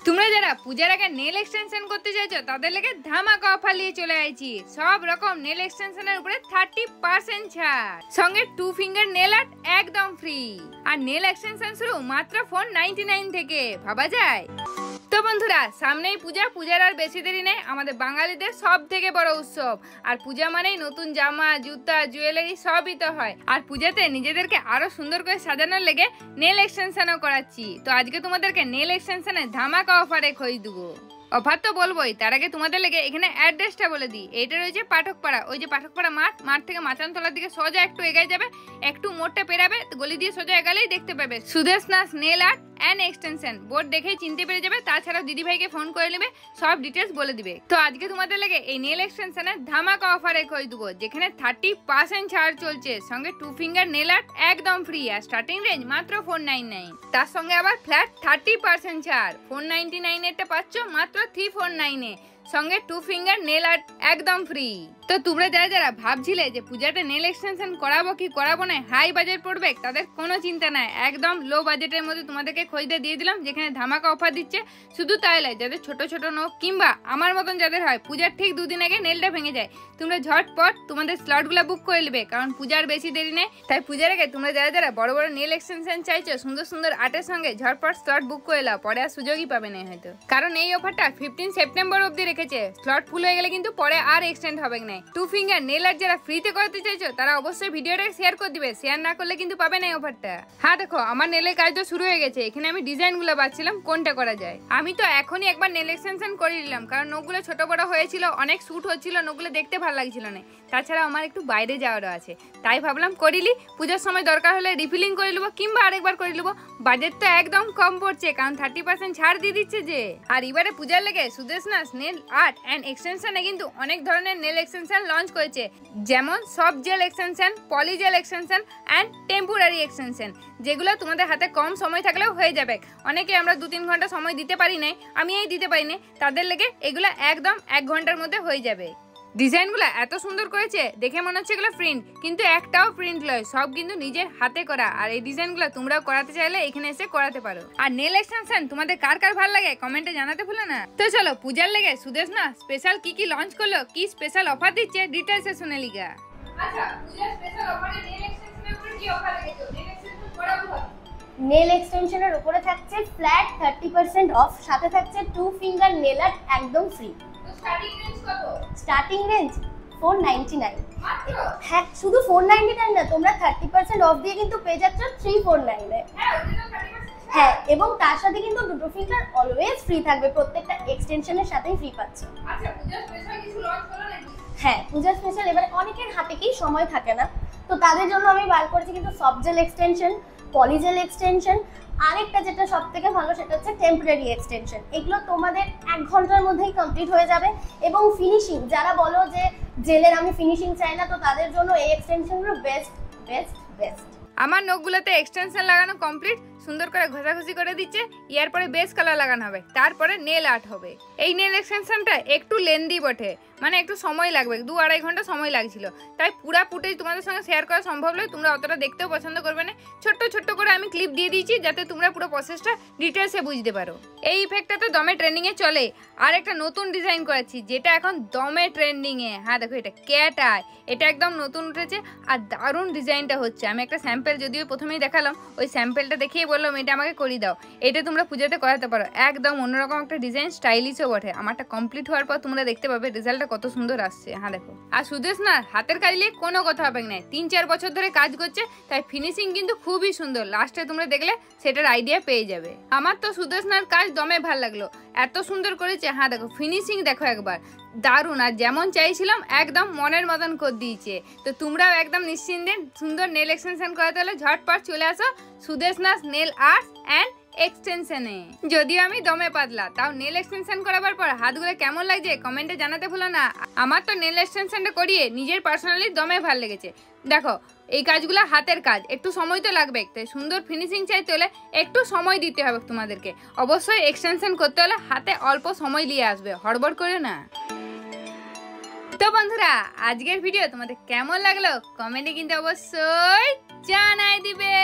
তোমরা যারা পূজার আগে নেল এক্সটেনশন করতে চাইছো তাদের লেগে ধামাকা অফার নিয়ে চলে আইছি। সব রকম নেল এক্সটেনশনের উপরে 30% ছাড়, সঙ্গে 2 ফিঙ্গার নেল আর্ট একদম ফ্রি। আর নেল এক্সটেনশন শুরু মাত্র 499 থেকে, ভাবা যায়? তো বন্ধুরা, সামনেই পূজা, পূজার আর বেশি দেরি নেই। আমাদের বাঙালিদের সব থেকে বড় উৎসব, আর পূজা মানেই নতুন জামা, জুতা, জুয়েলারি সবই তো হয়। আর পূজাতে নিজেদেরকে আরো সুন্দর করে সাজানোর লেগে নেল এক্সটেনশনও করাচ্ছি। তো আজকে তোমাদেরকে নেল এক্সটেনশনের ধামাকা অফারে খোঁজ দেবো। অফার তো বলবোই, তার আগে তোমাদের লেগে এখানে অ্যাড্রেসটা বলে দিই। এইটা রয়েছে পাঠকপাড়া, ওই যে পাঠকপাড়া মাঠ থেকে মাচানতলার দিকে সোজা একটু এগিয়ে যাবে, একটু মোড়টা পেরাবে, গলি দিয়ে সোজা এগালেই দেখতে পাবে সুদেশ নাস nail art and extension. Board দেখেই চিনতে পেরে যাবে। তাছাড়াও দিদি ভাইকে ফোন করে নেবে, সব ডিটেলস বলে দিবে। তো আজকে তোমাদের লেগে এই নেল এক্সটেনশনের ধামাকা অফারে খোঁজ দেবো, যেখানে 30% ছাড় চলছে, সঙ্গে 2 ফিঙ্গার নেল আর্ট একদম ফ্রি। আর স্টার্টিং রেঞ্জ মাত্র 499। তার সঙ্গে আবার ফ্ল্যাট 30% ছাড়। 499 এরটা পাচ্ছ মাত্র 349 এ, সঙ্গে 2 ফিঙ্গার নেল আর্ট একদম ফ্রি। তো তোমরা যারা ভাবছিলে যে পূজাতে নেল এক্সটেনশন করাবো কি করাবো না, হাই বাজেট পড়বে, তাদের কোনো চিন্তা নাই। একদম লো বাজেটের মধ্যে তোমাদেরকে খোঁজে দিয়ে দিলাম, যেখানে ধামাকা অফার দিচ্ছে। শুধু তাই নয়, যাদের ছোট ছোট নখ কিংবা আমার মতন যাদের হয় পূজার ঠিক 2 দিন আগে নেলটা ভেঙে যায়, তোমরা ঝটপট তোমাদের স্লটগুলো বুক করে নেবে, কারণ পূজার বেশি দেরি নেই। তাই পূজার আগে তোমরা যারা বড় বড় নেল এক্সটেনশন চাইছো সুন্দর সুন্দর আর্টের সঙ্গে, ঝটপট স্লট বুক করে নাও, পরে আর সুযোগই পাবে না হয়তো। কারণ এই অফারটা 15 সেপ্টেম্বর অবধি রেখেছে। স্লট ফুল হয়ে গেলে কিন্তু পরে আর এক্সটেন্ড হবে না। 2 ফিঙ্গার নেল আর্ট যারা ফ্রিতে করতে চাইছো তারা অবশ্যই ভিডিওটা শেয়ার করে দিবে, শেয়ার না করলে কিন্তু পাবে না এই অফারটা। হ্যাঁ দেখো, আমার নেলের কাজ তো শুরু হয়ে গেছে। এখানে আমি ডিজাইনগুলো বাছছিলাম কোনটা করা যায়। আমি তো এখনই একবার নেল এক্সটেনশন করে নিলাম, কারণ নখগুলো ছোট বড় হয়েছিল, অনেক স্যুট হচ্ছিল, নখগুলো দেখতে ভালো লাগছিল না। তাছাড়া আমার একটু বাইরে যাওয়ারও আছে, তাই ভাবলাম করিলি, পূজার সময় দরকার হলে রিফিলিং করে নেবো কিংবা আরেকবার করে নেবো। বাজেট তো একদম কম পড়ছে, কারণ 30% ছাড় দিয়ে দিচ্ছে যে। আর এবারে পূজার লেগে সুদেশ নাস নেল আর্ট অ্যান্ড এক্সটেনশনে কিন্তু অনেক ধরনের নেল এক্সটেনশন লঞ্চ করেছে, যেমন soft gel extension, poly gel extension and temporary extension, যেগুলো তোমাদের হাতে কম সময় থাকলেও হয়ে যাবে। অনেকে আমরা 2-3 ঘন্টা সময় দিতে পারি না, আমি এই দিতে পারি না, তাদের লেগে এগুলো একদম 1 ঘন্টার মধ্যে হয়ে যাবে। ডিজাইনগুলো এত সুন্দর করেছে, দেখে মনে হচ্ছে এগুলো প্রিন্ট, কিন্তু একটাও প্রিন্ট নয়, সব কিন্তু নিজের হাতে করা। আর এই ডিজাইনগুলো তোমরাও করাতে চাইলে এখানে এসে করাতে পারো। আর নেল এক্সটেনশন তোমাদের কার কার ভালো লাগে কমেন্টে জানাতে ভুলো না। তো চলো, পূজার লেগে সুদেশ না স্পেশাল কি লঞ্চ করলো, কি স্পেশাল অফার দিচ্ছে, ডিটেইলসে শুনে লিগা। আচ্ছা, পূজার স্পেশাল অফারে নেল এক্সটেনশনের উপরে কি অফার রেখেছো? নেল এক্সটেনশন করাবো ভালো। নেল এক্সটেনশনের উপরে থাকছে ফ্ল্যাট 30% অফ, সাথে থাকছে 2 ফিঙ্গার নেল আর্ট একদম ফ্রি। তো স্টার্টিং রেঞ্জ কত? স্টার্টিং রেঞ্জ 499 মাত্র। হ্যাঁ, শুধু 499 না, তোমরা 30% অফ দিয়ে কিন্তু পেয়ে যাচ্ছ 349 এ। হ্যাঁ, এবং তার সাথে কিন্তু 2 ফিঙ্গার অলওয়েজ ফ্রি থাকবে, প্রত্যেকটা এক্সটেনশনের সাথেই ফ্রি পাচ্ছ। আচ্ছা, পূজার স্পেশাল কিছু লঞ্চ করলো নাকি? হ্যাঁ, পূজার স্পেশাল এবারে অনেকের হাতে কি সময় থাকে না, তো তাদের জন্য আমি বার করেছি কিন্তু সফট জেল এক্সটেনশন, পলিজেল এক্সটেনশন, আরেকটা যেটা সব থেকে ভালো সেটা হচ্ছে টেম্পোরারি এক্সটেনশন। এগুলো তোমাদের 1 ঘন্টার মধ্যেই কমপ্লিট হয়ে যাবে। এবং ফিনিশিং, যারা বলো যে জেলের আমি ফিনিশিং চাই না, তো তাদের জন্য এই এক্সটেনশনগুলো বেস্ট বেস্ট বেস্ট। আমার নখগুলোতে এক্সটেনশন লাগানো কমপ্লিট, সুন্দর করে ঘষাঘষি করে দিচ্ছে। ইয়ার পরে বেস কালার লাগানো হবে, তারপরে নেল আর্ট হবে। এই নেল এক্সটেনশনটা একটু লেন্দি বটে, মানে একটু সময় লাগবে, 2-2.5 ঘন্টা সময় লাগছিল। তাই পুরা ফুটেজ তোমাদের সঙ্গে শেয়ার করা সম্ভব নয়, তোমরা অতটা দেখতেও পছন্দ করবে না। ছোট্ট ছোট্ট করে আমি ক্লিপ দিয়ে দিয়েছি, যাতে তোমরা পুরো প্রসেসটা ডিটেলসে বুঝতে পারো। এই ইফেক্টটা তো দমে ট্রেন্ডিংয়ে চলে। আর একটা নতুন ডিজাইন করেছি, যেটা এখন দমে ট্রেন্ডিংয়ে। হ্যাঁ দেখো, এটা ক্যাট আই, এটা একদম নতুন উঠেছে আর দারুণ ডিজাইনটা হচ্ছে। আমি একটা স্যাম্পল যদিও প্রথমেই দেখালাম, ওই স্যাম্পলটা দেখিয়ে বললাম এটা আমাকে করিয়ে দাও। এটা তোমরা পূজাতে করাতে পারো, একদম অন্যরকম একটা ডিজাইন, স্টাইলিশও বটে। আমারটা কমপ্লিট হওয়ার পর তোমরা দেখতে পাবে রেজাল্টটা কত সুন্দর আসছে। হ্যাঁ দেখো, আর সুদেশ না হাতের কাজ নিয়ে কোনো কথা হবে না, 3-4 বছর ধরে কাজ করছে, তাই ফিনিশিং কিন্তু খুবই সুন্দর। লাস্টে তোমরা দেখলে সেটার আইডিয়া পেয়ে যাবে। আমার তো সুদেশ নার কাজ দমে ভাল লাগলো, এত সুন্দর করেছে। হ্যাঁ দেখো, ফিনিশিং দেখো একবার, দারুণ। আর যেমন চাইছিলাম একদম মনের মতন করে দিয়েছে। তো তোমরাও একদম নিশ্চিন্তে সুন্দর নেল এক্সটেনশন করাতে হলে ঝটপট চলে আসো সুদেশ নাস নেল আর্ট অ্যান্ড এক্সটেনশনে। যদিও আমি দমে পাতলা, তাও নেল এক্সটেনশন করাবার পর হাতগুলো কেমন লাগছে কমেন্টে জানাতে ভুলো না। আমার তো নেল এক্সটেনশনটা করিয়ে নিজের পার্সোনালি দমে ভাল লেগেছে। দেখো, এই কাজগুলো হাতের কাজ, একটু সময় তো লাগবে। তাই সুন্দর ফিনিশিং চাইতে হলে একটু সময় দিতে হবে তোমাদেরকে। অবশ্যই এক্সটেনশন করতে হলে হাতে অল্প সময় নিয়ে আসবে, হড়বড় করে না। তো বন্ধুরা, আজকের ভিডিও তোমাদের কেমন লাগলো কমেন্টে কিন্তু অবশ্যই জানাই দিবে।